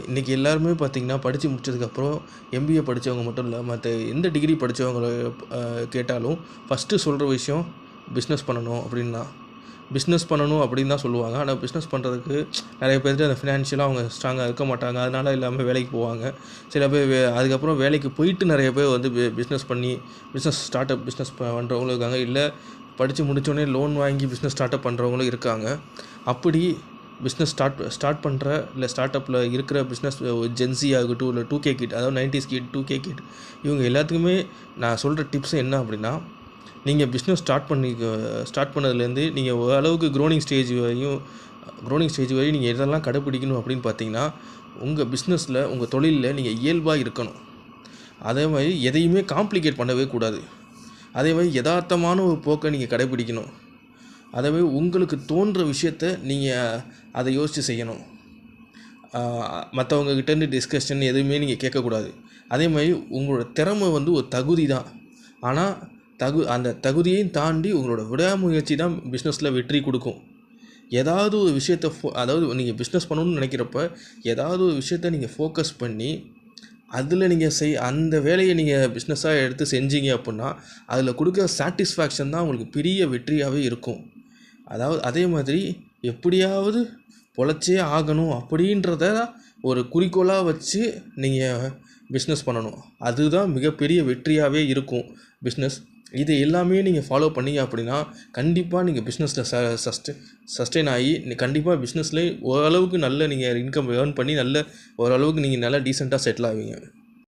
இன்றைக்கி எல்லாருமே பார்த்திங்கன்னா படித்து முடிச்சதுக்கப்புறம் எம்பிஏ படித்தவங்க மட்டும் இல்லை, மற்ற எந்த டிகிரி படித்தவங்கள கேட்டாலும் ஃபஸ்ட்டு சொல்கிற விஷயம் பிஸ்னஸ் பண்ணணும் அப்படின்னு தான். பிஸ்னஸ் பண்ணணும் அப்படின்னு தான் சொல்லுவாங்க. ஆனால் பிஸ்னஸ் பண்ணுறதுக்கு நிறைய பேர்கிட்ட அந்த ஃபினான்ஷியலாக அவங்க ஸ்ட்ராங்காக இருக்க மாட்டாங்க. அதனால் எல்லாமே வேலைக்கு போவாங்க. சில பேர் அதுக்கப்புறம் வேலைக்கு போயிட்டு நிறைய பேர் வந்து பிஸ்னஸ் பண்ணி ஸ்டார்ட் அப் பிஸ்னஸ் பண்ணுறவங்களும் இருக்காங்க. இல்லை படித்து முடித்தோடனே லோன் வாங்கி பிஸ்னஸ் ஸ்டார்ட் அப் பண்ணுறவங்களும் இருக்காங்க. அப்படி பிஸ்னஸ் ஸ்டார்ட் பண்ணுற இல்லை ஸ்டார்ட் அப்பில் இருக்கிற பிஸ்னஸ் ஜென்சி ஆகட்டும், இல்லை 2K கிட், அதாவது 90s கிட், 2K கிட், இவங்க எல்லாத்துக்குமே நான் சொல்கிற டிப்ஸ் என்ன அப்படின்னா, நீங்கள் பிஸ்னஸ் ஸ்டார்ட் பண்ணதுலேருந்து நீங்கள் ஓரளவுக்கு க்ரோனிங் ஸ்டேஜ் வரையும் நீங்கள் எதெல்லாம் கடைப்பிடிக்கணும் அப்படின்னு பார்த்தீங்கன்னா, உங்கள் பிஸ்னஸில் உங்கள் தொழிலில் நீங்கள் இயல்பாக இருக்கணும். அதே மாதிரி எதையுமே காம்ப்ளிகேட் பண்ணவே கூடாது. அதே மாதிரி யதார்த்தமான ஒரு போக்கை நீங்கள் கடைப்பிடிக்கணும். அதே உங்களுக்கு தோன்ற விஷயத்த நீங்கள் அதை யோசித்து செய்யணும். மற்றவங்ககிட்டேருந்து டிஸ்கஷன் எதுவுமே நீங்கள் கேட்கக்கூடாது. அதே மாதிரி உங்களோட திறமை வந்து ஒரு தகுதி தான். ஆனால் அந்த தகுதியையும் தாண்டி உங்களோட விடாமுயற்சி தான் பிஸ்னஸில் வெற்றி கொடுக்கும். ஏதாவது ஒரு விஷயத்தை அதாவது நீங்கள் பிஸ்னஸ் பண்ணணும்னு நினைக்கிறப்ப ஏதாவது ஒரு விஷயத்த நீங்கள் ஃபோக்கஸ் பண்ணி அதில் நீங்கள் அந்த வேலையை நீங்கள் பிஸ்னஸாக எடுத்து செஞ்சீங்க அப்படின்னா அதில் கொடுக்குற சாட்டிஸ்ஃபேக்ஷன் தான் உங்களுக்கு பெரிய வெற்றியாகவே இருக்கும். அதாவது அதே மாதிரி எப்படியாவது பொழைச்சே ஆகணும் அப்படின்றத ஒரு குறிக்கோளாக வச்சு நீங்கள் பிஸ்னஸ் பண்ணணும். அதுதான் மிகப்பெரிய வெற்றியாகவே இருக்கும் பிஸ்னஸ். இது எல்லாமே நீங்கள் ஃபாலோ பண்ணீங்க அப்படின்னா கண்டிப்பாக நீங்கள் பிஸ்னஸில் சஸ்டெயின் ஆகி கண்டிப்பாக பிஸ்னஸ்லேயே ஓரளவுக்கு நல்ல நீங்கள் இன்கம் ஏர்ன் பண்ணி ஓரளவுக்கு நீங்கள் நல்லா டீசெண்டாக செட்டில் ஆவீங்க.